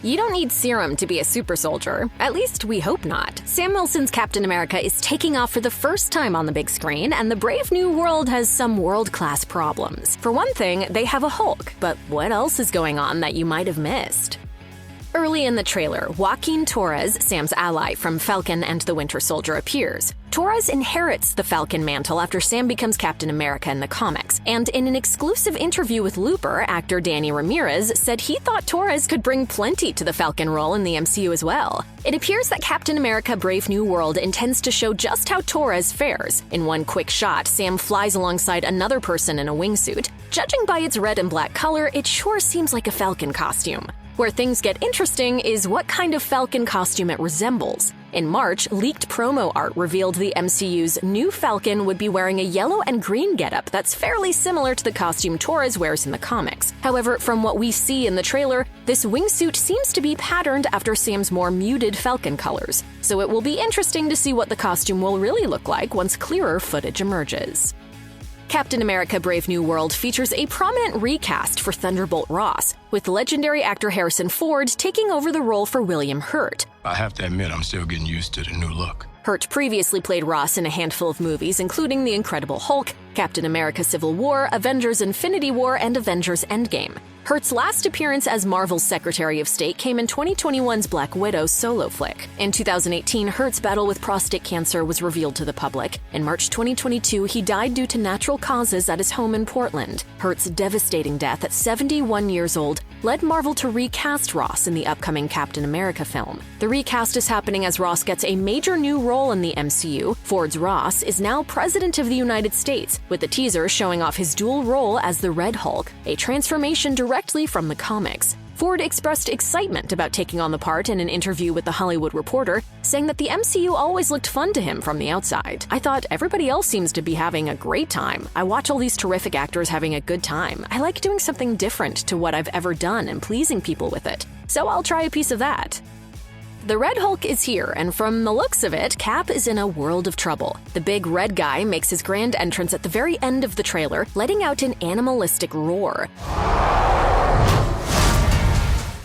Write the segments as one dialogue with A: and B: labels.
A: You don't need serum to be a super soldier. At least we hope not. Sam Wilson's Captain America is taking off for the first time on the big screen, and the Brave New World has some world-class problems. For one thing, they have a Hulk, but what else is going on that you might have missed? Early in the trailer, Joaquin Torres, Sam's ally from Falcon and the Winter Soldier, appears. Torres inherits the Falcon mantle after Sam becomes Captain America in the comics, and in an exclusive interview with Looper, actor Danny Ramirez said he thought Torres could bring plenty to the Falcon role in the MCU as well. It appears that Captain America Brave New World intends to show just how Torres fares. In one quick shot, Sam flies alongside another person in a wingsuit. Judging by its red and black color, it sure seems like a Falcon costume. Where things get interesting is what kind of Falcon costume it resembles. In March, leaked promo art revealed the MCU's new Falcon would be wearing a yellow and green getup that's fairly similar to the costume Torres wears in the comics. However, from what we see in the trailer, this wingsuit seems to be patterned after Sam's more muted Falcon colors. So it will be interesting to see what the costume will really look like once clearer footage emerges. Captain America Brave New World features a prominent recast for Thunderbolt Ross, with legendary actor Harrison Ford taking over the role for William Hurt.
B: I have to admit, I'm still getting used to the new look.
A: Hurt previously played Ross in a handful of movies, including The Incredible Hulk, Captain America Civil War, Avengers Infinity War, and Avengers Endgame. Hurt's last appearance as Marvel's Secretary of State came in 2021's Black Widow solo flick. In 2018, Hurt's battle with prostate cancer was revealed to the public. In March 2022, he died due to natural causes at his home in Portland. Hurt's devastating death at 71 years old led Marvel to recast Ross in the upcoming Captain America film. The recast is happening as Ross gets a major new role in the MCU. Ford's Ross is now President of the United States, with the teaser showing off his dual role as the Red Hulk, a transformation directly from the comics. Ford expressed excitement about taking on the part in an interview with The Hollywood Reporter, saying that the MCU always looked fun to him from the outside. I thought everybody else seems to be having a great time. I watch all these terrific actors having a good time. I like doing something different to what I've ever done and pleasing people with it. So I'll try a piece of that. The Red Hulk is here, and from the looks of it, Cap is in a world of trouble. The big red guy makes his grand entrance at the very end of the trailer, letting out an animalistic roar.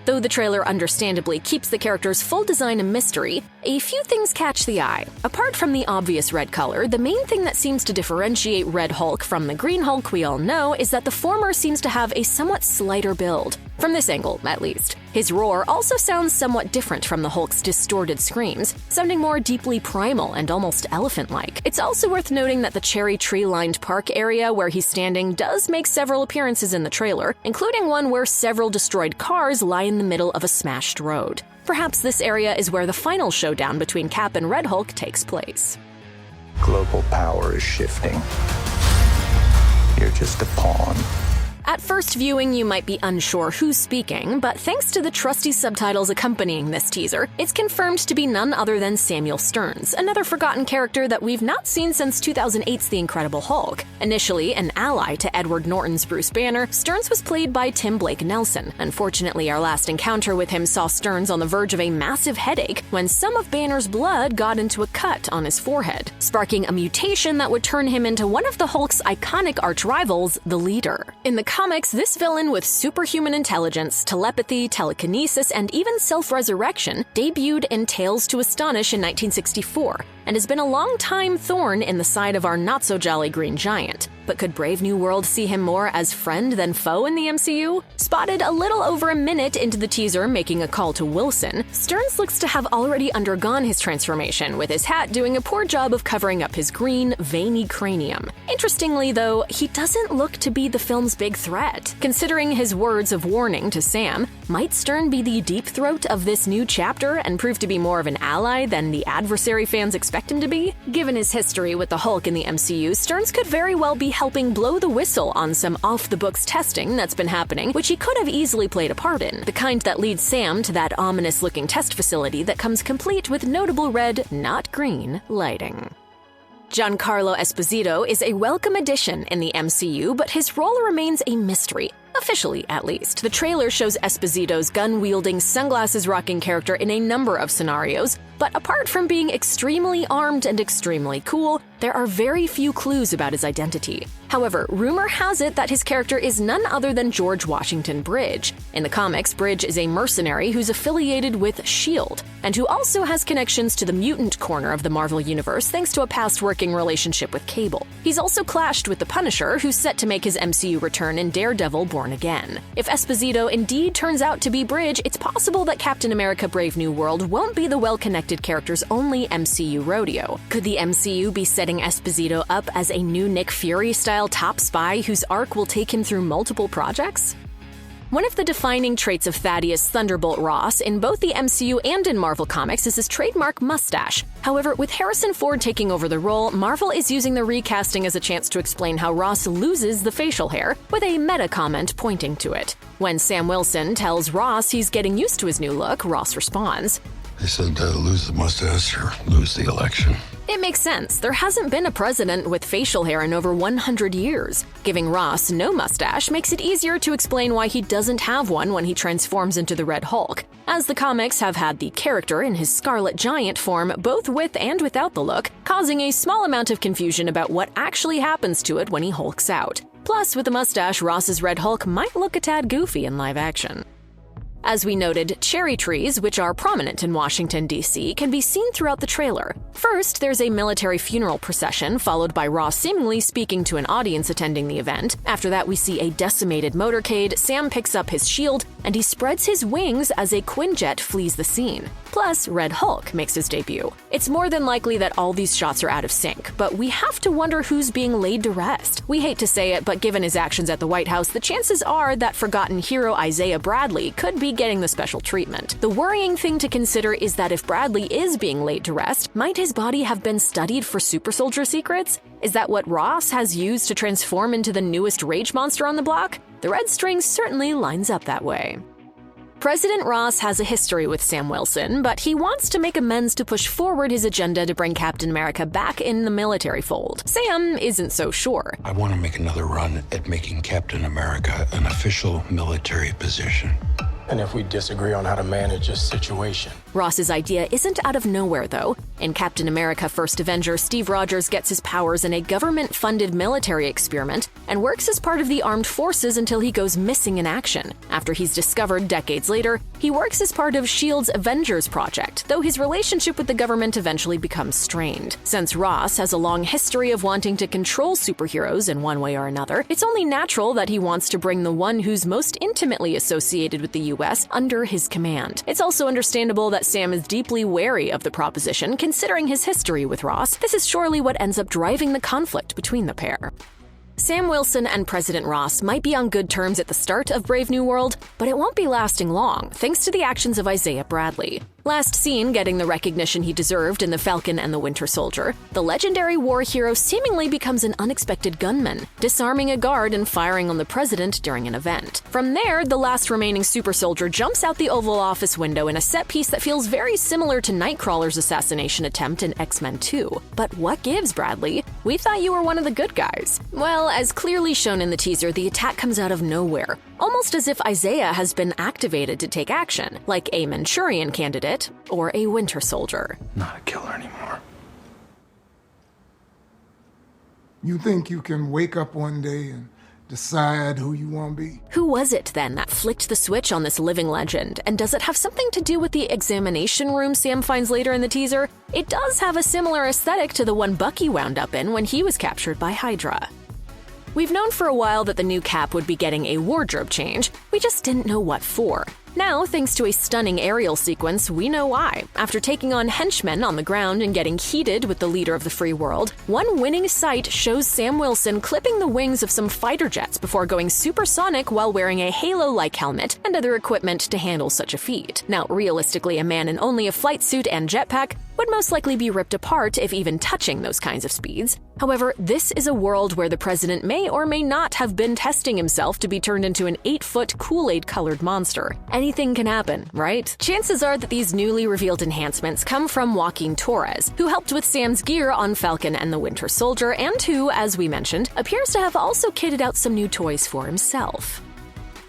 A: Though the trailer understandably keeps the character's full design a mystery, a few things catch the eye. Apart from the obvious red color, the main thing that seems to differentiate Red Hulk from the Green Hulk we all know is that the former seems to have a somewhat slighter build. From this angle, at least. His roar also sounds somewhat different from the Hulk's distorted screams, sounding more deeply primal and almost elephant-like. It's also worth noting that the cherry tree-lined park area where he's standing does make several appearances in the trailer, including one where several destroyed cars lie in the middle of a smashed road. Perhaps this area is where the final showdown between Cap and Red Hulk takes place.
C: Global power is shifting. You're just a pawn.
A: At first viewing, you might be unsure who's speaking, but thanks to the trusty subtitles accompanying this teaser, it's confirmed to be none other than Samuel Stearns, another forgotten character that we've not seen since 2008's The Incredible Hulk. Initially an ally to Edward Norton's Bruce Banner, Stearns was played by Tim Blake Nelson. Unfortunately, our last encounter with him saw Stearns on the verge of a massive headache when some of Banner's blood got into a cut on his forehead, sparking a mutation that would turn him into one of the Hulk's iconic arch-rivals, the Leader. In the comics, this villain with superhuman intelligence, telepathy, telekinesis, and even self-resurrection debuted in Tales to Astonish in 1964, and has been a long-time thorn in the side of our not-so-jolly Green Giant. But could Brave New World see him more as friend than foe in the MCU? Spotted a little over a minute into the teaser making a call to Wilson, Stearns looks to have already undergone his transformation, with his hat doing a poor job of covering up his green, veiny cranium. Interestingly, though, he doesn't look to be the film's big threat. Considering his words of warning to Sam, might Stern be the deep throat of this new chapter and prove to be more of an ally than the adversary fans expect him to be? Given his history with the Hulk in the MCU, Stearns could very well be helping blow the whistle on some off-the-books testing that's been happening, which he could have easily played a part in, the kind that leads Sam to that ominous-looking test facility that comes complete with notable red, not green, lighting. Giancarlo Esposito is a welcome addition in the MCU, but his role remains a mystery. Officially, at least. The trailer shows Esposito's gun-wielding, sunglasses-rocking character in a number of scenarios, but apart from being extremely armed and extremely cool, there are very few clues about his identity. However, rumor has it that his character is none other than George Washington Bridge. In the comics, Bridge is a mercenary who's affiliated with S.H.I.E.L.D., and who also has connections to the mutant corner of the Marvel Universe thanks to a past working relationship with Cable. He's also clashed with the Punisher, who's set to make his MCU return in Daredevil Born Again. If Esposito indeed turns out to be Bridge, it's possible that Captain America Brave New World won't be the well-connected character's only MCU rodeo. Could the MCU be setting Esposito up as a new Nick Fury-style top spy whose arc will take him through multiple projects? One of the defining traits of Thaddeus Thunderbolt Ross in both the MCU and in Marvel Comics is his trademark mustache. However, with Harrison Ford taking over the role, Marvel is using the recasting as a chance to explain how Ross loses the facial hair, with a meta comment pointing to it. When Sam Wilson tells Ross he's getting used to his new look, Ross responds,
B: They said lose the mustache or lose the election.
A: It makes sense. There hasn't been a president with facial hair in over 100 years. Giving Ross no mustache makes it easier to explain why he doesn't have one when he transforms into the Red Hulk, as the comics have had the character in his Scarlet Giant form both with and without the look, causing a small amount of confusion about what actually happens to it when he hulks out. Plus, with a mustache, Ross's Red Hulk might look a tad goofy in live action. As we noted, cherry trees, which are prominent in Washington, D.C., can be seen throughout the trailer. First, there's a military funeral procession, followed by Ross seemingly speaking to an audience attending the event. After that, we see a decimated motorcade, Sam picks up his shield, and he spreads his wings as a Quinjet flees the scene. Plus, Red Hulk makes his debut. It's more than likely that all these shots are out of sync, but we have to wonder who's being laid to rest. We hate to say it, but given his actions at the White House, the chances are that forgotten hero Isaiah Bradley could be getting the special treatment. The worrying thing to consider is that if Bradley is being laid to rest, might his body have been studied for super soldier secrets? Is that what Ross has used to transform into the newest rage monster on the block? The red string certainly lines up that way. President Ross has a history with Sam Wilson, but he wants to make amends to push forward his agenda to bring Captain America back in the military fold. Sam isn't so sure.
B: I want to make another run at making Captain America an official military position.
D: And if we disagree on how to manage a situation.
A: Ross's idea isn't out of nowhere, though. In Captain America First Avenger, Steve Rogers gets his powers in a government-funded military experiment and works as part of the armed forces until he goes missing in action. After he's discovered decades later, he works as part of S.H.I.E.L.D.'s Avengers project, though his relationship with the government eventually becomes strained. Since Ross has a long history of wanting to control superheroes in one way or another, it's only natural that he wants to bring the one who's most intimately associated with the U.S. under his command. It's also understandable that Sam is deeply wary of the proposition, considering his history with Ross. This is surely what ends up driving the conflict between the pair. Sam Wilson and President Ross might be on good terms at the start of Brave New World, but it won't be lasting long, thanks to the actions of Isaiah Bradley. Last seen getting the recognition he deserved in The Falcon and the Winter Soldier, the legendary war hero seemingly becomes an unexpected gunman, disarming a guard and firing on the president during an event. From there, the last remaining super soldier jumps out the Oval Office window in a set piece that feels very similar to Nightcrawler's assassination attempt in X-Men 2. But what gives, Bradley? We thought you were one of the good guys. Well, as clearly shown in the teaser, the attack comes out of nowhere, almost as if Isaiah has been activated to take action, like a Manchurian Candidate or a Winter Soldier.
B: Not a killer anymore.
E: You think you can wake up one day and decide who you want to be?
A: Who was it, then, that flicked the switch on this living legend? And does it have something to do with the examination room Sam finds later in the teaser? It does have a similar aesthetic to the one Bucky wound up in when he was captured by Hydra. We've known for a while that the new Cap would be getting a wardrobe change, we just didn't know what for. Now, thanks to a stunning aerial sequence, we know why. After taking on henchmen on the ground and getting heated with the leader of the free world, one winning sight shows Sam Wilson clipping the wings of some fighter jets before going supersonic while wearing a Halo-like helmet and other equipment to handle such a feat. Now, realistically, a man in only a flight suit and jetpack would most likely be ripped apart if even touching those kinds of speeds. However, this is a world where the president may or may not have been testing himself to be turned into an 8-foot Kool-Aid-colored monster. Anything can happen, right? Chances are that these newly revealed enhancements come from Joaquin Torres, who helped with Sam's gear on Falcon and the Winter Soldier, and who, as we mentioned, appears to have also kitted out some new toys for himself.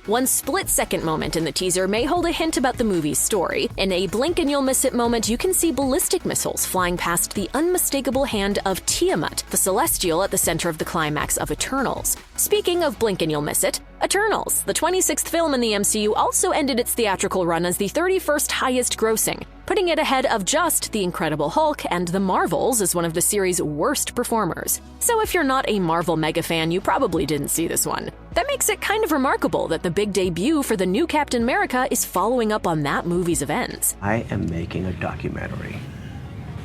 A: One split-second moment in the teaser may hold a hint about the movie's story. In a blink-and-you'll-miss-it moment, you can see ballistic missiles flying past the unmistakable hand of Tiamat, the Celestial at the center of the climax of Eternals. Speaking of blink-and-you'll-miss-it, Eternals, the 26th film in the MCU, also ended its theatrical run as the 31st highest grossing, putting it ahead of just The Incredible Hulk and The Marvels as one of the series' worst performers. So if you're not a Marvel mega fan, you probably didn't see this one. That makes it kind of remarkable that the big debut for the new Captain America is following up on that movie's events.
F: I am making a documentary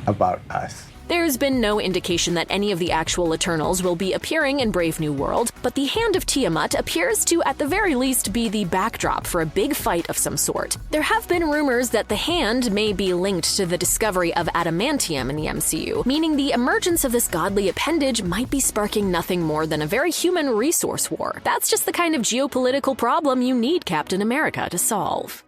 F: about us.
A: There's been no indication that any of the actual Eternals will be appearing in Brave New World, but the Hand of Tiamat appears to, at the very least, be the backdrop for a big fight of some sort. There have been rumors that the Hand may be linked to the discovery of adamantium in the MCU, meaning the emergence of this godly appendage might be sparking nothing more than a very human resource war. That's just the kind of geopolitical problem you need Captain America to solve.